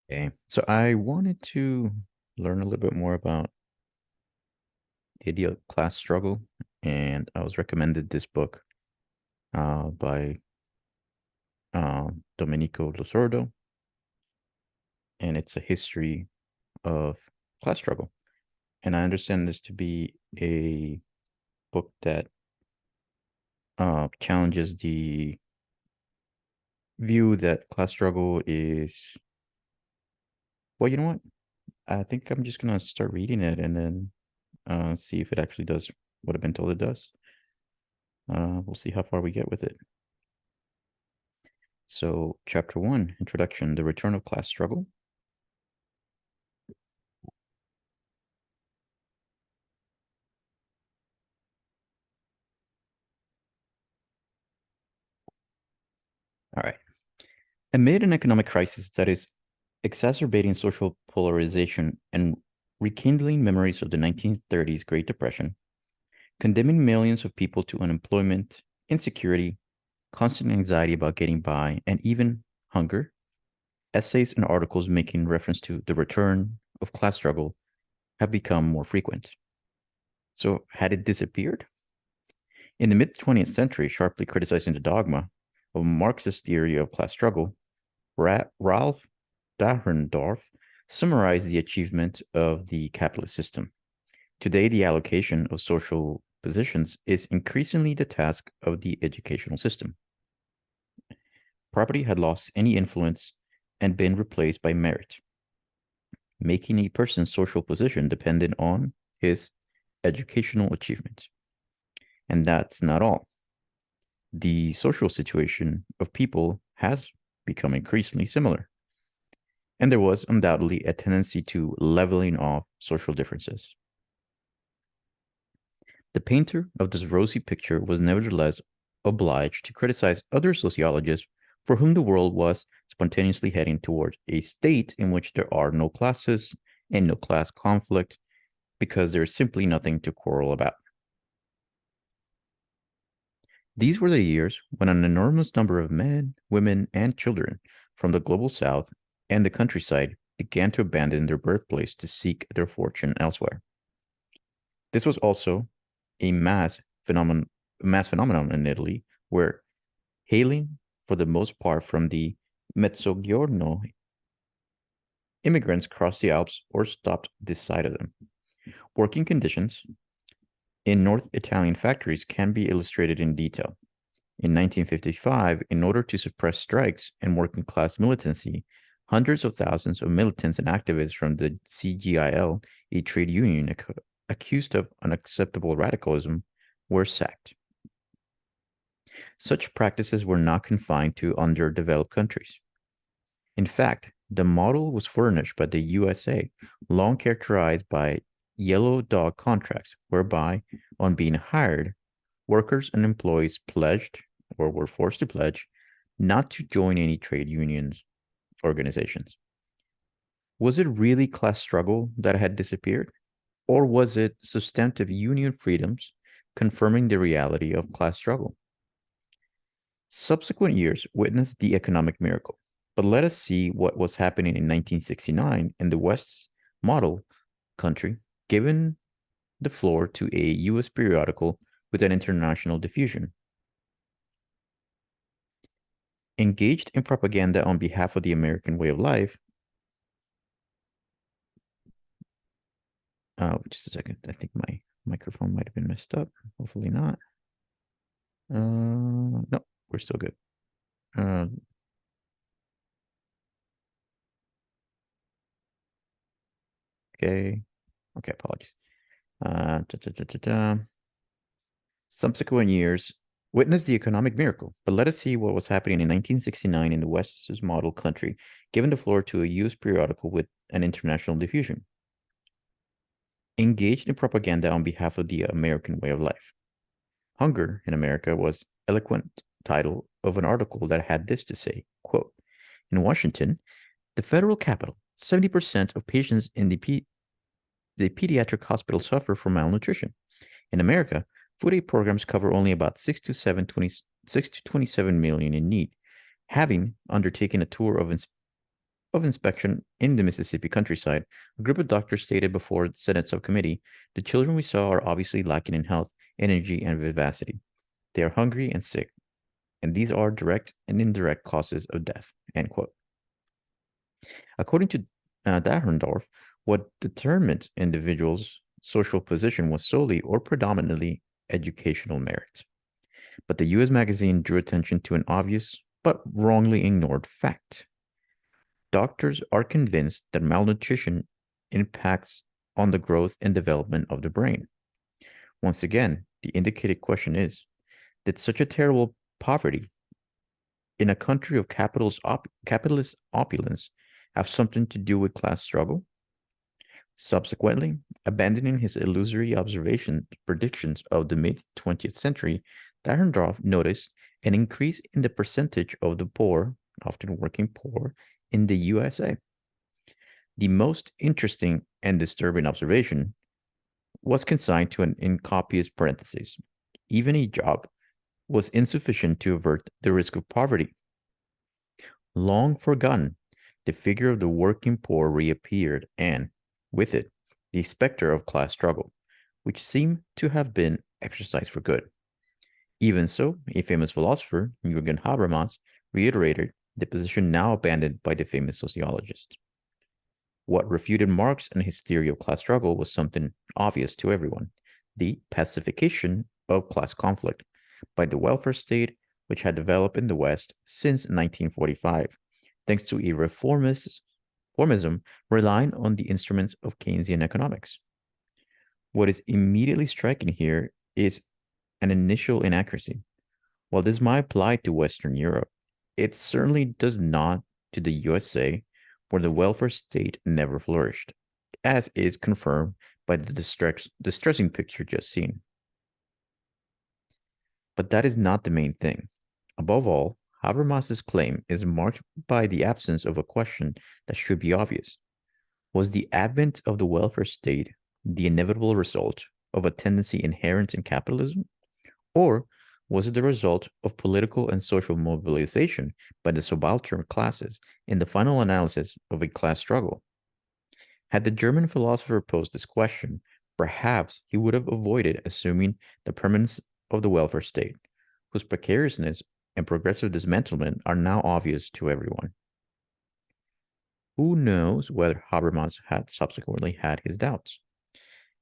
Okay, so I wanted to learn a little bit more about the idea of class struggle, and I was recommended this book by Domenico Losurdo, and it's a history of class struggle. And I understand this to be a book that challenges the view that class struggle is, well, you know what? I think I'm just gonna start reading it and then see if it actually does what I've been told it does. We'll see how far we get with it. So, Chapter 1, Introduction, The Return of Class Struggle. All right. Amid an economic crisis that is exacerbating social polarization and rekindling memories of the 1930s Great Depression, condemning millions of people to unemployment, insecurity, constant anxiety about getting by, and even hunger, essays and articles making reference to the return of class struggle have become more frequent. So, had it disappeared? In the mid 20th century, sharply criticizing the dogma of Marxist theory of class struggle, Ralph Dahrendorf summarized the achievement of the capitalist system. Today, the allocation of social positions is increasingly the task of the educational system. Property had lost any influence and been replaced by merit, making a person's social position dependent on his educational achievement. And that's not all. The social situation of people has become increasingly similar, and there was undoubtedly a tendency to leveling off social differences. The painter of this rosy picture was nevertheless obliged to criticize other sociologists for whom the world was spontaneously heading toward a state in which there are no classes and no class conflict because there is simply nothing to quarrel about. These were the years when an enormous number of men, women, and children from the global south and the countryside began to abandon their birthplace to seek their fortune elsewhere. This was also a mass phenomenon in Italy, where hailing for the most part from the Mezzogiorno, immigrants crossed the Alps or stopped this side of them. Working conditions in North Italian factories can be illustrated in detail. In 1955, in order to suppress strikes and working class militancy, hundreds of thousands of militants and activists from the CGIL, a trade union accused of unacceptable radicalism, were sacked. Such practices were not confined to underdeveloped countries. In fact, the model was furnished by the USA, long characterized by yellow dog contracts, whereby, on being hired, workers and employees pledged or were forced to pledge not to join any trade unions organizations. Was it really class struggle that had disappeared? Or was it substantive union freedoms confirming the reality of class struggle? Subsequent years witnessed the economic miracle, but let us see what was happening in 1969 in the West's model country, given the floor to a US periodical with an international diffusion. Engaged in propaganda on behalf of the American way of life. Just a second. I think my microphone might have been messed up. Hopefully not. No, we're still good. Uh, okay. Okay, apologies. Da, da, da, da, da. Subsequent years witnessed the economic miracle, but let us see what was happening in 1969 in the West's model country, given the floor to a US periodical with an international diffusion. Engaged in propaganda on behalf of the American way of life. Hunger in America was eloquent title of an article that had this to say, quote, in Washington, the federal capital, 70% of patients in the pediatric hospital suffer from malnutrition. In America, food aid programs cover only about 6 to 27 million in need. Having undertaken a tour of inspection in the Mississippi countryside, a group of doctors stated before the Senate subcommittee, the children we saw are obviously lacking in health, energy, and vivacity. They are hungry and sick, and these are direct and indirect causes of death, end quote. According to Dahrendorf, what determined individuals' social position was solely or predominantly educational merit. But the US magazine drew attention to an obvious but wrongly ignored fact. Doctors are convinced that malnutrition impacts on the growth and development of the brain. Once again, the indicated question is, did such a terrible poverty in a country of capitalist opulence have something to do with class struggle? Subsequently, abandoning his illusory predictions of the mid-20th century, Dahrendorf noticed an increase in the percentage of the poor, often working poor, in the USA. The most interesting and disturbing observation was consigned to an incopious parenthesis. Even a job was insufficient to avert the risk of poverty. Long forgotten, the figure of the working poor reappeared, and, with it, the specter of class struggle, which seemed to have been exercised for good. Even so, a famous philosopher, Jürgen Habermas, reiterated the position now abandoned by the famous sociologist. What refuted Marx and his theory of class struggle was something obvious to everyone: the pacification of class conflict by the welfare state, which had developed in the West since 1945, thanks to a reformism relying on the instruments of Keynesian economics. What is immediately striking here is an initial inaccuracy. While this might apply to Western Europe, it certainly does not to the USA, where the welfare state never flourished, as is confirmed by the distressing picture just seen. But that is not the main thing. Above all, Habermas's claim is marked by the absence of a question that should be obvious. Was the advent of the welfare state the inevitable result of a tendency inherent in capitalism? Or was it the result of political and social mobilization by the subaltern classes in the final analysis of a class struggle? Had the German philosopher posed this question, perhaps he would have avoided assuming the permanence of the welfare state, whose precariousness and progressive dismantlement are now obvious to everyone. Who knows whether Habermas had subsequently had his doubts?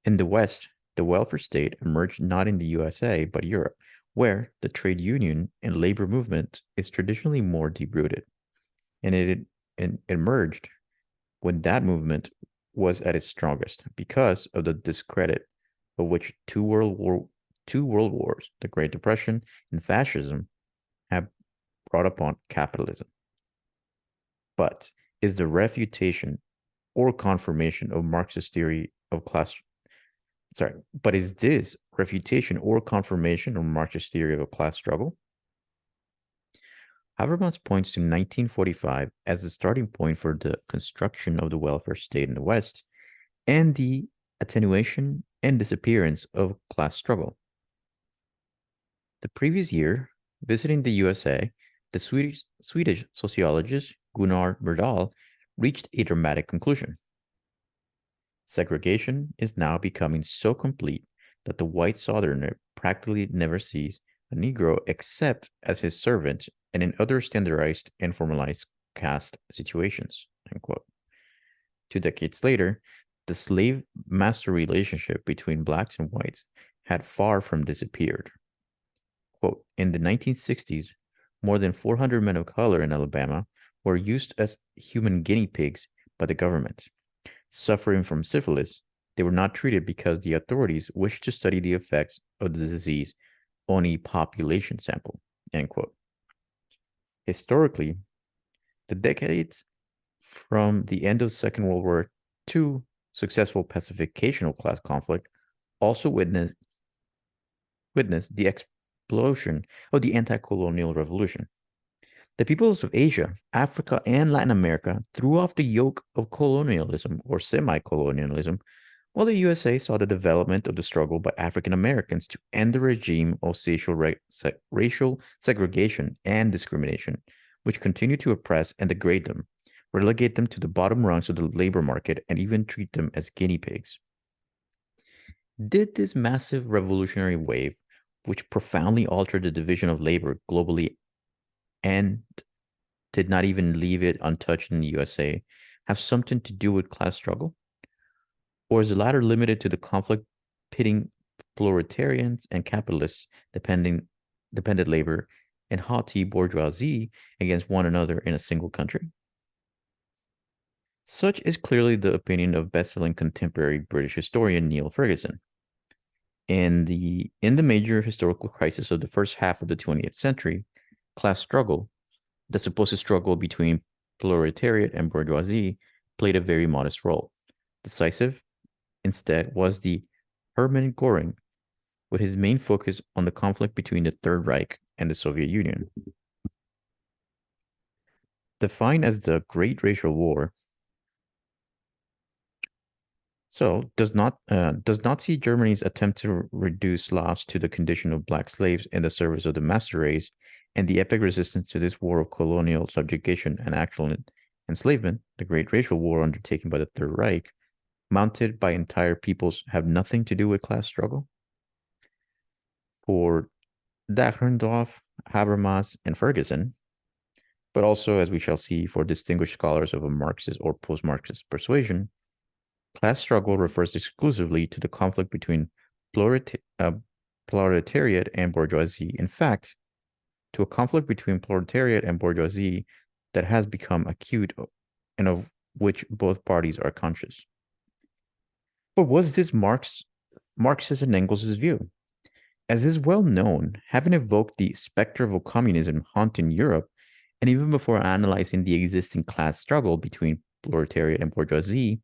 In the West, the welfare state emerged not in the USA but Europe, where the trade union and labor movement is traditionally more deep-rooted, and it emerged when that movement was at its strongest because of the discredit of which two world wars, the Great Depression and fascism, have brought upon capitalism. But is the refutation or confirmation of Marxist theory of class but is this refutation or confirmation of Marxist theory of a class struggle? Habermas points to 1945 as the starting point for the construction of the welfare state in the West and the attenuation and disappearance of class struggle. The previous year, visiting the USA, the Swedish sociologist Gunnar Myrdal reached a dramatic conclusion. Segregation is now becoming so complete that the white Southerner practically never sees a Negro except as his servant and in other standardized and formalized caste situations. Unquote. 2 decades later, the slave-master relationship between blacks and whites had far from disappeared. Quote, in the 1960s, more than 400 men of color in Alabama were used as human guinea pigs by the government. Suffering from syphilis, they were not treated because the authorities wished to study the effects of the disease on a population sample. End quote. Historically, the decades from the end of the Second World War to successful pacification of class conflict also witnessed the explosion of the anti-colonial revolution. The peoples of Asia, Africa, and Latin America threw off the yoke of colonialism or semi-colonialism, while the USA saw the development of the struggle by African Americans to end the regime of racial segregation and discrimination, which continued to oppress and degrade them, relegate them to the bottom rungs of the labor market, and even treat them as guinea pigs. Did this massive revolutionary wave, which profoundly altered the division of labor globally and did not even leave it untouched in the USA, have something to do with class struggle? Or is the latter limited to the conflict pitting proletarians and capitalists, dependent labor, and haughty bourgeoisie against one another in a single country? Such is clearly the opinion of best-selling contemporary British historian Neil Ferguson. In the major historical crisis of the first half of the 20th century, class struggle, the supposed struggle between proletariat and bourgeoisie, played a very modest role. Decisive, instead, was the Hermann Göring, with his main focus on the conflict between the Third Reich and the Soviet Union. Defined as the Great Racial War, does Nazi Germany's attempt to reduce Slavs to the condition of black slaves in the service of the master race, and the epic resistance to this war of colonial subjugation and actual enslavement, the Great Racial War undertaken by the Third Reich, mounted by entire peoples, have nothing to do with class struggle? For Dahrendorf, Habermas, and Ferguson, but also, as we shall see, for distinguished scholars of a Marxist or post-Marxist persuasion, class struggle refers exclusively to the conflict between proletariat and bourgeoisie. In fact, to a conflict between proletariat and bourgeoisie that has become acute and of which both parties are conscious. But was this Marx's and Engels' view? As is well known, having evoked the specter of communism haunting Europe, and even before analyzing the existing class struggle between proletariat and bourgeoisie,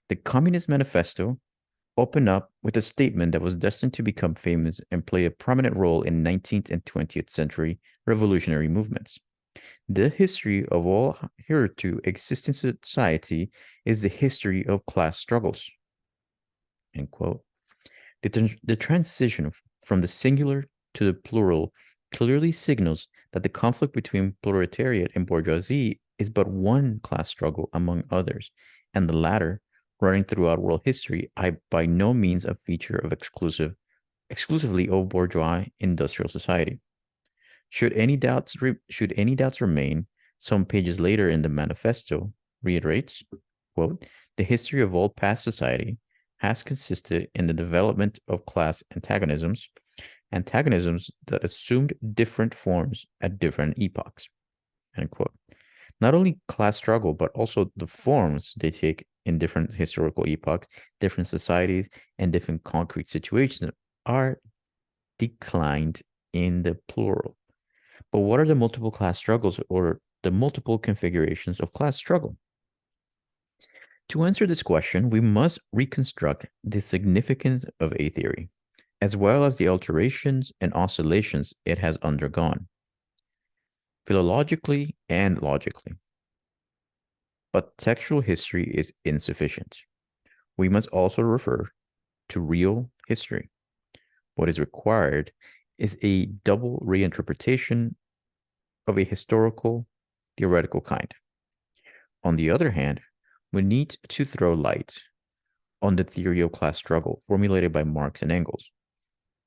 the Communist Manifesto opened up with a statement that was destined to become famous and play a prominent role in 19th and 20th century revolutionary movements. The history of all hitherto existing society is the history of class struggles. End quote. The transition from the singular to the plural clearly signals that the conflict between proletariat and bourgeoisie is but one class struggle among others, and the latter, running throughout world history, by no means a feature of exclusively of bourgeois industrial society. Should any doubts remain, some pages later in the manifesto reiterates, quote, "The history of all past society has consisted in the development of class antagonisms that assumed different forms at different epochs." End quote. Not only class struggle, but also the forms they take in different historical epochs, different societies, and different concrete situations are declined in the plural. But what are the multiple class struggles or the multiple configurations of class struggle? To answer this question, we must reconstruct the significance of a theory, as well as the alterations and oscillations it has undergone, philologically and logically. But textual history is insufficient. We must also refer to real history. What is required is a double reinterpretation of a historical, theoretical kind. On the other hand, we need to throw light on the theory of class struggle formulated by Marx and Engels,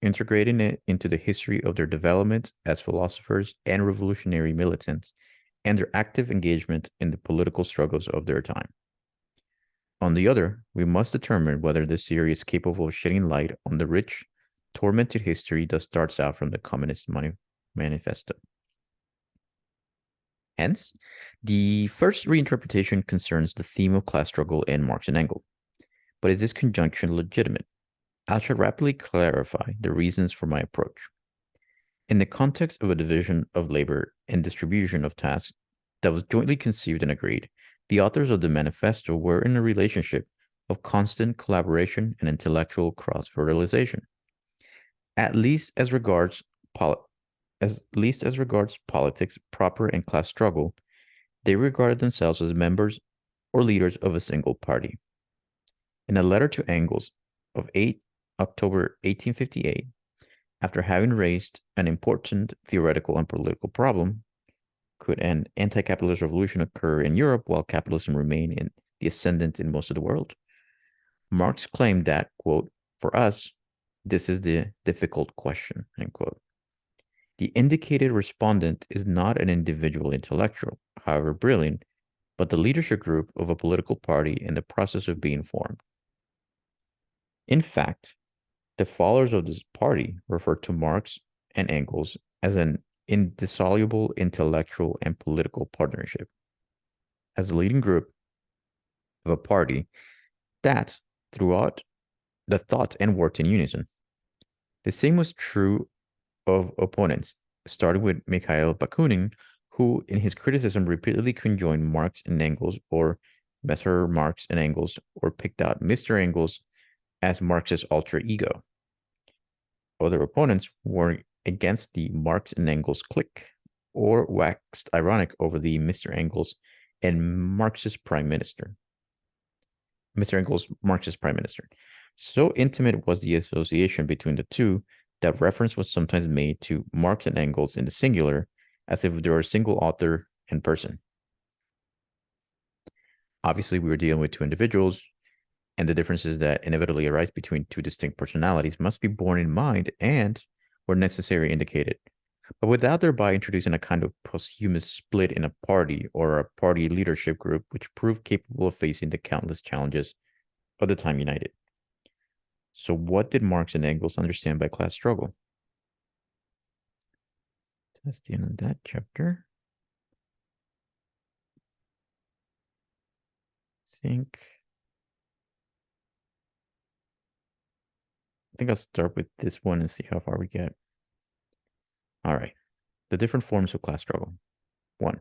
integrating it into the history of their development as philosophers and revolutionary militants, and their active engagement in the political struggles of their time. On the other, we must determine whether this theory is capable of shedding light on the rich, tormented history that starts out from the Communist Manifesto. Hence, the first reinterpretation concerns the theme of class struggle in Marx and Engels. But is this conjunction legitimate? I shall rapidly clarify the reasons for my approach. In the context of a division of labor and distribution of tasks that was jointly conceived and agreed, the authors of the manifesto were in a relationship of constant collaboration and intellectual cross-fertilization. At least as regards politics proper and class struggle, they regarded themselves as members or leaders of a single party. In a letter to Engels of 8 October 1858, after having raised an important theoretical and political problem, Could an anti-capitalist revolution occur in Europe while capitalism remain in the ascendant in most of the world? Marx claimed that, quote, for us, this is the difficult question, end quote. The indicated respondent is not an individual intellectual, however brilliant, but the leadership group of a political party in the process of being formed. In fact, the followers of this party refer to Marx and Engels as an indissoluble intellectual and political partnership, as a leading group of a party that, throughout the thought and worked in unison. The same was true of opponents, starting with Mikhail Bakunin, who, in his criticism, repeatedly conjoined Marx and Engels, or Messer Marx and Engels, or picked out Mr. Engels as Marx's alter ego. Other opponents were against the Marx and Engels clique, or waxed ironic over the Mr. Engels and Marxist prime minister. Mr. Engels, Marxist prime minister. So intimate was the association between the two that reference was sometimes made to Marx and Engels in the singular, as if they were a single author and person. Obviously, we were dealing with two individuals, and the differences that inevitably arise between two distinct personalities must be borne in mind and, where necessary, indicated, but without thereby introducing a kind of posthumous split in a party or a party leadership group which proved capable of facing the countless challenges of the time united. So what did Marx and Engels understand by class struggle? That's the end of that chapter. I think I'll start with this one and see how far we get. All right. The different forms of class struggle. 1.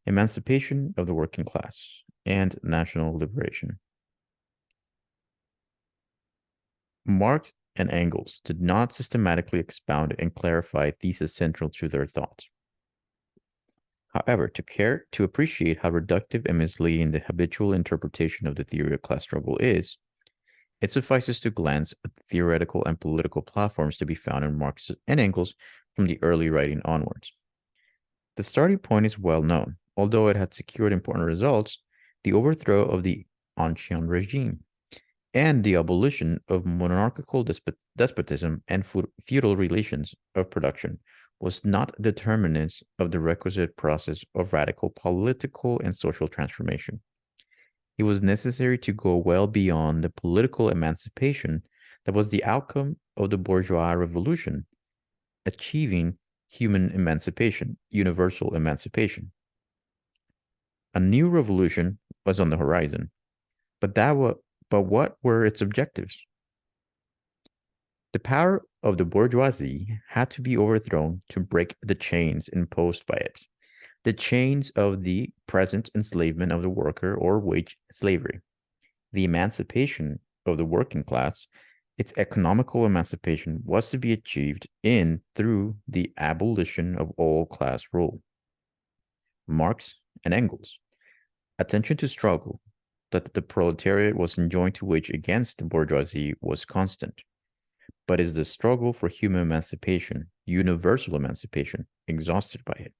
Emancipation of the working class and national liberation. Marx and Engels did not systematically expound and clarify theses central to their thoughts. However, to appreciate how reductive and misleading the habitual interpretation of the theory of class struggle is, it suffices to glance at the theoretical and political platforms to be found in Marx and Engels from the early writing onwards. The starting point is well known. Although it had secured important results, the overthrow of the Ancien regime and the abolition of monarchical despotism and feudal relations of production was not determinants of the requisite process of radical political and social transformation. It was necessary to go well beyond the political emancipation that was the outcome of the bourgeois revolution, achieving human emancipation, universal emancipation. A new revolution was on the horizon, but what were its objectives? The power of the bourgeoisie had to be overthrown to break the chains imposed by it, the chains of the present enslavement of the worker or wage slavery. The emancipation of the working class, its economical emancipation, was to be achieved through the abolition of all class rule. Marx and Engels. Attention to struggle that the proletariat was enjoined to wage against the bourgeoisie was constant, but is the struggle for human emancipation, universal emancipation, exhausted by it?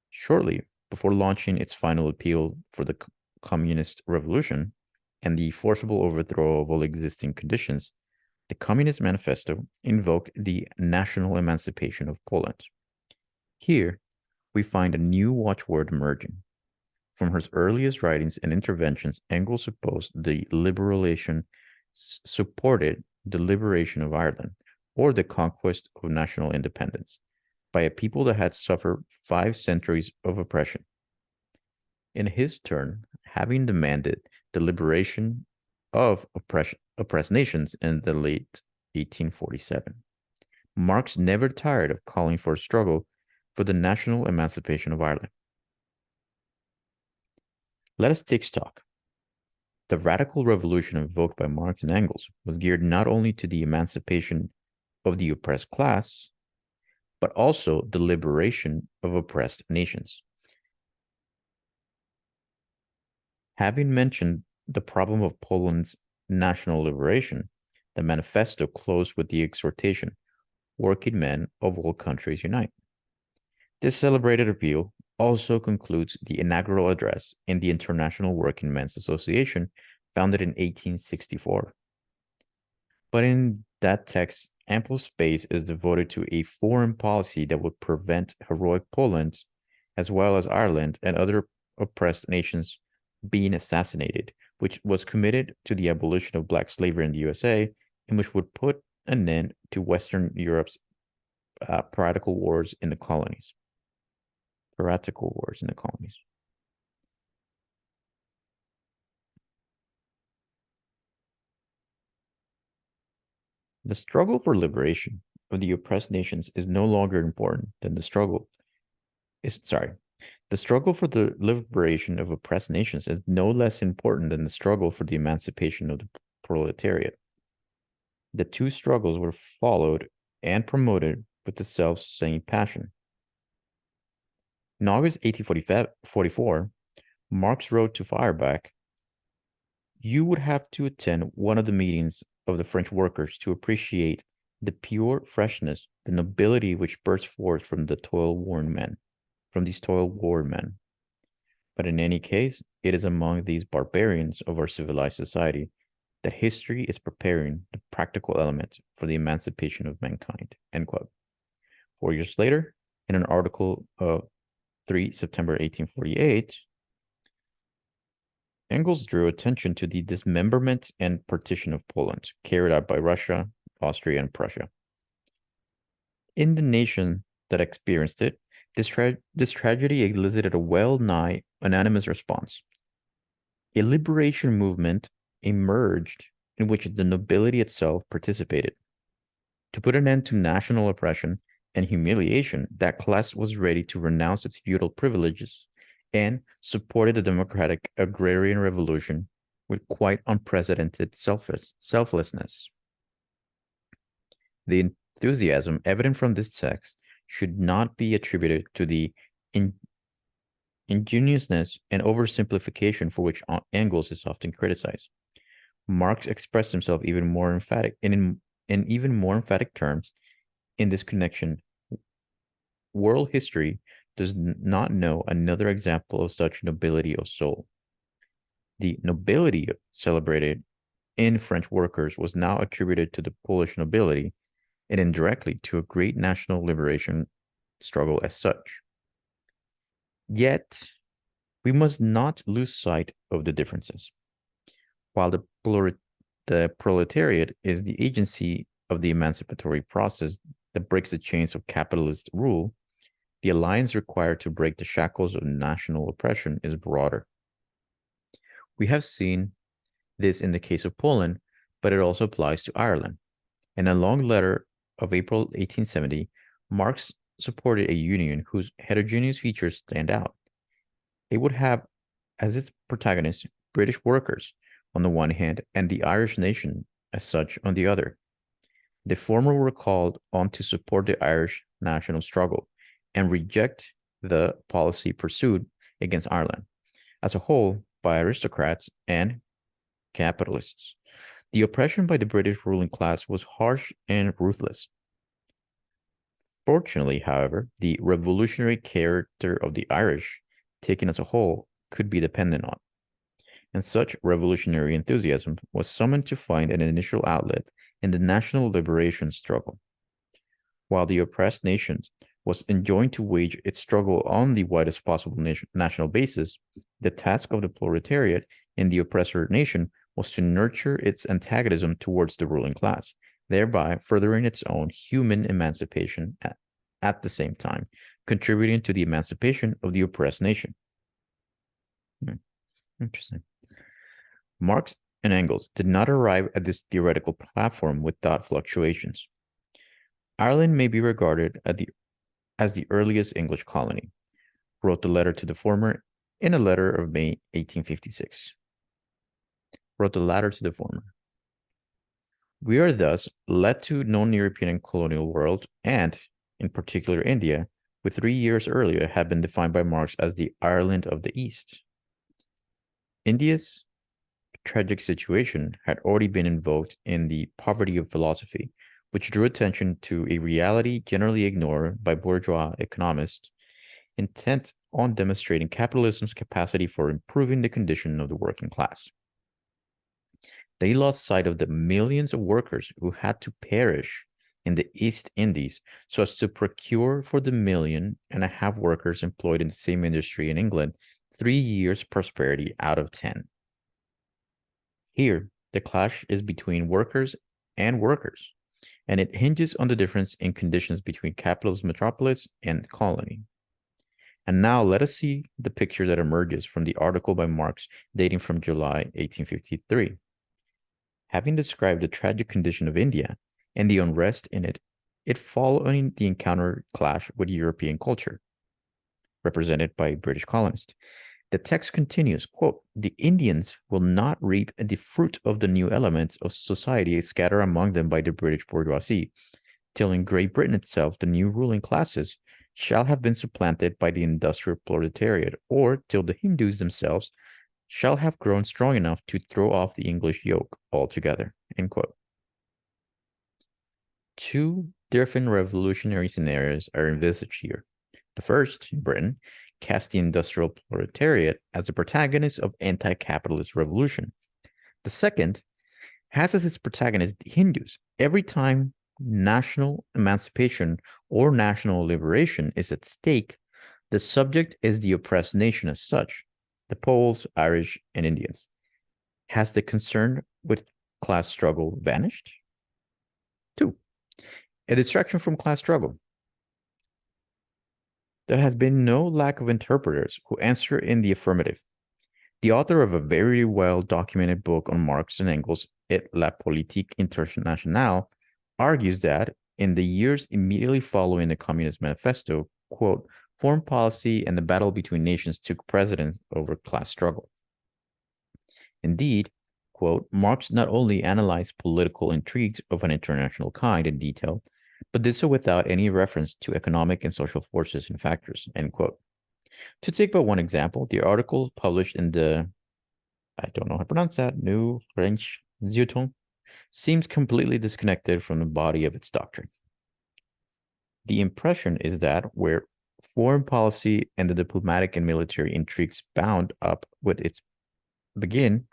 Shortly before launching its final appeal for the communist revolution and the forcible overthrow of all existing conditions, the Communist Manifesto invoked the national emancipation of Poland. Here, we find a new watchword emerging. From his earliest writings and interventions, Engels supported the liberation of Ireland, or the conquest of national independence, by a people that had suffered 5 centuries of oppression. In his turn, having demanded the liberation of oppressed nations in the late 1847, Marx never tired of calling for a struggle for the national emancipation of Ireland. Let us take stock. The radical revolution invoked by Marx and Engels was geared not only to the emancipation of the oppressed class, but also the liberation of oppressed nations. Having mentioned the problem of Poland's national liberation, the manifesto closed with the exhortation, "Working men of all countries unite." This celebrated appeal also concludes the inaugural address in the International Working Men's Association, founded in 1864. But in that text, ample space is devoted to a foreign policy that would prevent heroic Poland, as well as Ireland and other oppressed nations, being assassinated, which was committed to the abolition of black slavery in the USA, and which would put an end to Western Europe's piratical wars in the colonies. Piratical wars in the colonies. The struggle for liberation of the oppressed nations is no longer important than the struggle for the liberation of oppressed nations is no less important than the struggle for the emancipation of the proletariat. The two struggles were followed and promoted with the self-same passion. In August 1844, Marx wrote to Feuerbach, "You would have to attend one of the meetings of the French workers to appreciate the pure freshness, the nobility which bursts forth from these toil-worn men. But in any case, it is among these barbarians of our civilized society that history is preparing the practical element for the emancipation of mankind." End quote. 4 years later, in an article of 3 September 1848, Engels drew attention to the dismemberment and partition of Poland carried out by Russia, Austria, and Prussia. In the nation that experienced it, this tragedy elicited a well-nigh unanimous response. A liberation movement emerged in which the nobility itself participated. To put an end to national oppression and humiliation, that class was ready to renounce its feudal privileges and supported the democratic agrarian revolution with quite unprecedented selflessness. The enthusiasm evident from this text should not be attributed to the ingenuousness and oversimplification for which Engels is often criticized. Marx expressed himself even more emphatic in even more emphatic terms in this connection. World history does not know another example of such nobility of soul. The nobility celebrated in French workers was now attributed to the Polish nobility and indirectly to a great national liberation struggle as such. Yet, we must not lose sight of the differences. While the proletariat is the agency of the emancipatory process that breaks the chains of capitalist rule, the alliance required to break the shackles of national oppression is broader. We have seen this in the case of Poland, but it also applies to Ireland. In a long letter of April 1870, Marx supported a union whose heterogeneous features stand out. It would have as its protagonists British workers on the one hand and the Irish nation as such on the other. The former were called on to support the Irish national struggle and reject the policy pursued against Ireland as a whole by aristocrats and capitalists. The oppression by the British ruling class was harsh and ruthless. Fortunately, however, the revolutionary character of the Irish, taken as a whole, could be depended on. And such revolutionary enthusiasm was summoned to find an initial outlet in the national liberation struggle. While the oppressed nation was enjoined to wage its struggle on the widest possible national basis, the task of the proletariat in the oppressor nation was to nurture its antagonism towards the ruling class, thereby furthering its own human emancipation at the same time, contributing to the emancipation of the oppressed nation. Interesting. Marx and Engels did not arrive at this theoretical platform without fluctuations. Ireland may be regarded as the earliest English colony, wrote the letter to the former in a letter of May 1856. Wrote the latter to the former. We are thus led to non-European colonial world and, in particular, India, which 3 years earlier had been defined by Marx as the Ireland of the East. India's tragic situation had already been invoked in the Poverty of Philosophy, which drew attention to a reality generally ignored by bourgeois economists intent on demonstrating capitalism's capacity for improving the condition of the working class. They lost sight of the millions of workers who had to perish in the East Indies so as to procure for the 1.5 million workers employed in the same industry in England 3 years' prosperity out of 10. Here, the clash is between workers and workers, and it hinges on the difference in conditions between capitalist metropolis and colony. And now let us see the picture that emerges from the article by Marx dating from July 1853. Having described the tragic condition of India and the unrest in it, following the encounter clash with European culture, represented by British colonists. The text continues, quote, "The Indians will not reap the fruit of the new elements of society scattered among them by the British bourgeoisie, till in Great Britain itself the new ruling classes shall have been supplanted by the industrial proletariat, or till the Hindus themselves shall have grown strong enough to throw off the English yoke altogether." End quote. Two different revolutionary scenarios are envisaged here. The first, in Britain, cast the industrial proletariat as the protagonist of anti-capitalist revolution. The second has as its protagonist the Hindus. Every time national emancipation or national liberation is at stake, the subject is the oppressed nation as such, the Poles, Irish, and Indians. Has the concern with class struggle vanished? 2. A distraction from class struggle. There has been no lack of interpreters who answer in the affirmative. The author of a very well-documented book on Marx and Engels, Et la politique internationale, argues that in the years immediately following the Communist Manifesto, quote, foreign policy and the battle between nations took precedence over class struggle. Indeed, quote, Marx not only analyzed political intrigues of an international kind in detail, but did so without any reference to economic and social forces and factors, end quote. To take but one example, the article published in the, I don't know how to pronounce that, New French Feuilleton, seems completely disconnected from the body of its doctrine. The impression is that where foreign policy and the diplomatic and military intrigues bound up with its begin,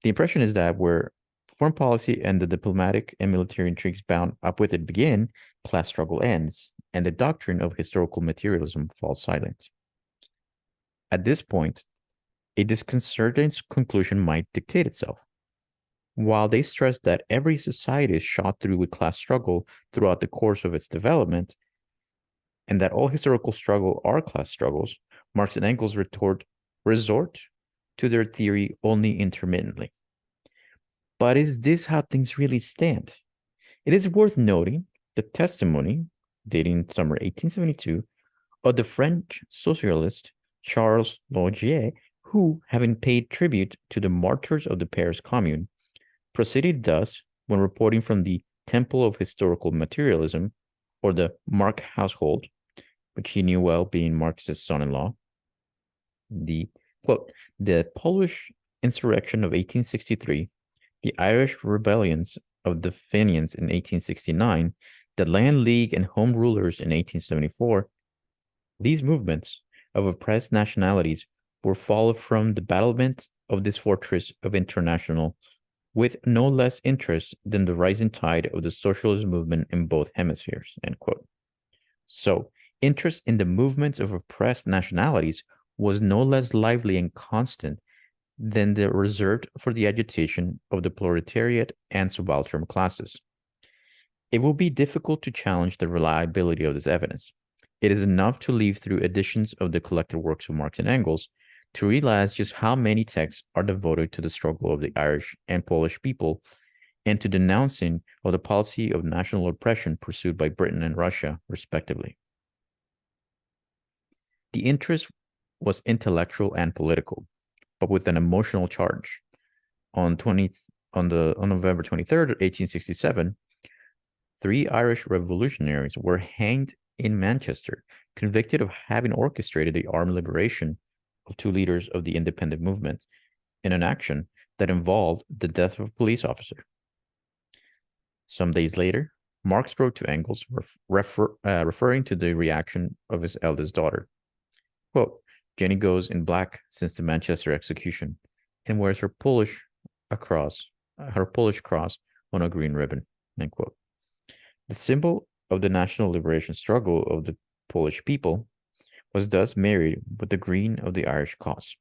the impression is that where foreign policy and the diplomatic and military intrigues bound up with it begin, class struggle ends, and the doctrine of historical materialism falls silent. At this point, a disconcerting conclusion might dictate itself. While they stress that every society is shot through with class struggle throughout the course of its development, and that all historical struggle are class struggles, Marx and Engels resort to their theory only intermittently. But is this how things really stand? It is worth noting the testimony, dating summer 1872, of the French socialist Charles Laugier, who, having paid tribute to the martyrs of the Paris Commune, proceeded thus when reporting from the Temple of Historical Materialism, or the Marx household, which he knew well being Marx's son-in-law. The quote, the Polish insurrection of 1863, the Irish rebellions of the Fenians in 1869, the Land League and Home Rulers in 1874, these movements of oppressed nationalities were followed from the battlement of this fortress of international with no less interest than the rising tide of the socialist movement in both hemispheres, end quote. So, interest in the movements of oppressed nationalities was no less lively and constant than the reserved for the agitation of the proletariat and subaltern classes. It will be difficult to challenge the reliability of this evidence. It is enough to leaf through editions of the collected works of Marx and Engels to realize just how many texts are devoted to the struggle of the Irish and Polish people and to denouncing of the policy of national oppression pursued by Britain and Russia, respectively. The interest was intellectual and political, but with an emotional charge. On November 23rd, 1867, 3 Irish revolutionaries were hanged in Manchester, convicted of having orchestrated the armed liberation of 2 leaders of the independent movement in an action that involved the death of a police officer. Some days later, Marx wrote to Engels, referring to the reaction of his eldest daughter. Quote, Jenny goes in black since the Manchester execution and wears her Polish cross on a green ribbon, end quote. The symbol of the national liberation struggle of the Polish people was thus married with the green of the Irish cause.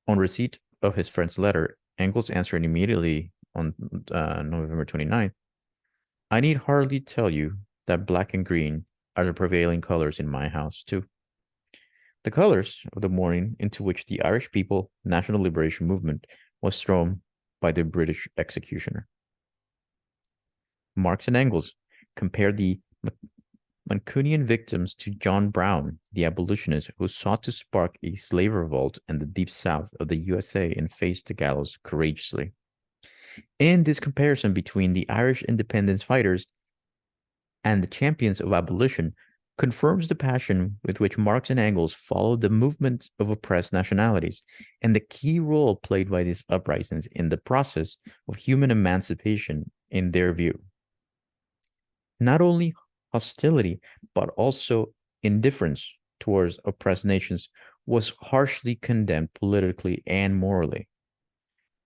On receipt of his friend's letter, Engels answered immediately on November 29th, I need hardly tell you that black and green are the prevailing colors in my house, too. The colors of the mourning into which the Irish people national liberation movement was thrown by the British executioner. Marx and Engels compared the Mancunian victims to John Brown, the abolitionist who sought to spark a slave revolt in the deep south of the USA and faced the gallows courageously. In this comparison between the Irish independence fighters and the champions of abolition confirms the passion with which Marx and Engels followed the movement of oppressed nationalities and the key role played by these uprisings in the process of human emancipation in their view. Not only hostility, but also indifference towards oppressed nations was harshly condemned politically and morally.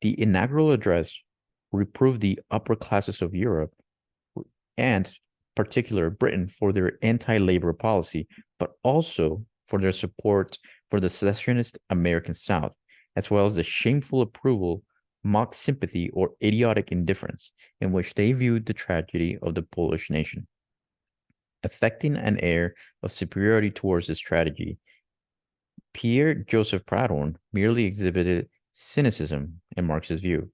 The inaugural address reproved the upper classes of Europe and particular Britain for their anti-labor policy, but also for their support for the secessionist American South, as well as the shameful approval, mock sympathy, or idiotic indifference in which they viewed the tragedy of the Polish nation. Affecting an air of superiority towards this tragedy, Pierre Joseph Proudhon merely exhibited cynicism in Marx's view,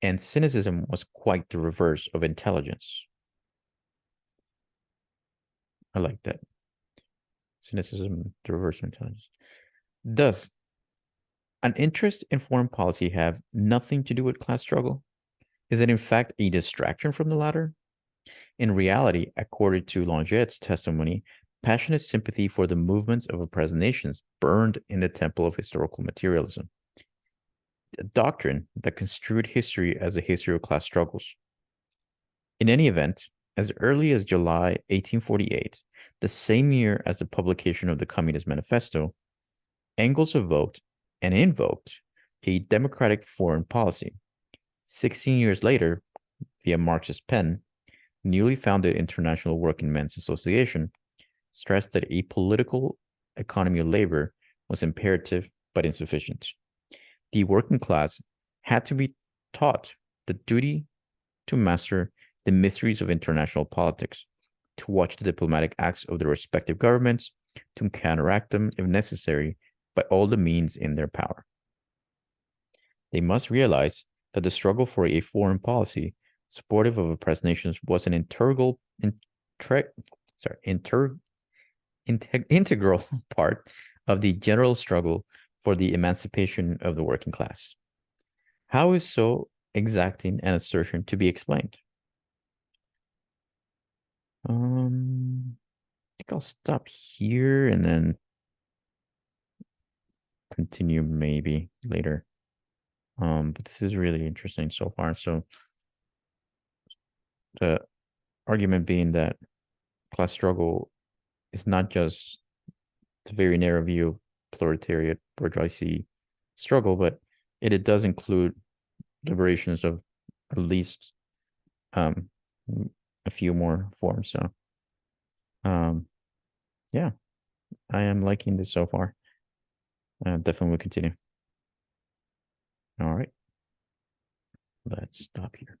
and cynicism was quite the reverse of intelligence. I like that. Cynicism, the reverse of intelligence. Does an interest in foreign policy have nothing to do with class struggle? Is it in fact a distraction from the latter? In reality, according to Longet's testimony, passionate sympathy for the movements of oppressed nations burned in the temple of historical materialism, a doctrine that construed history as a history of class struggles. In any event, as early as July 1848, the same year as the publication of the Communist Manifesto, Engels evoked and invoked a democratic foreign policy. 16 years later, via Marx's pen, newly founded International Working Men's Association stressed that a political economy of labor was imperative but insufficient. The working class had to be taught the duty to master the mysteries of international politics, to watch the diplomatic acts of their respective governments, to counteract them if necessary by all the means in their power. They must realize that the struggle for a foreign policy supportive of oppressed nations was an integral part of the general struggle for the emancipation of the working class. How is so exacting an assertion to be explained? I think I'll stop here and then continue maybe later. But this is really interesting so far. So the argument being that class struggle is not just the very narrow view of proletariat bourgeoisie struggle, but it does include liberations of at least a few more forms. So yeah, I am liking this so far. Definitely will continue. All right, let's stop here.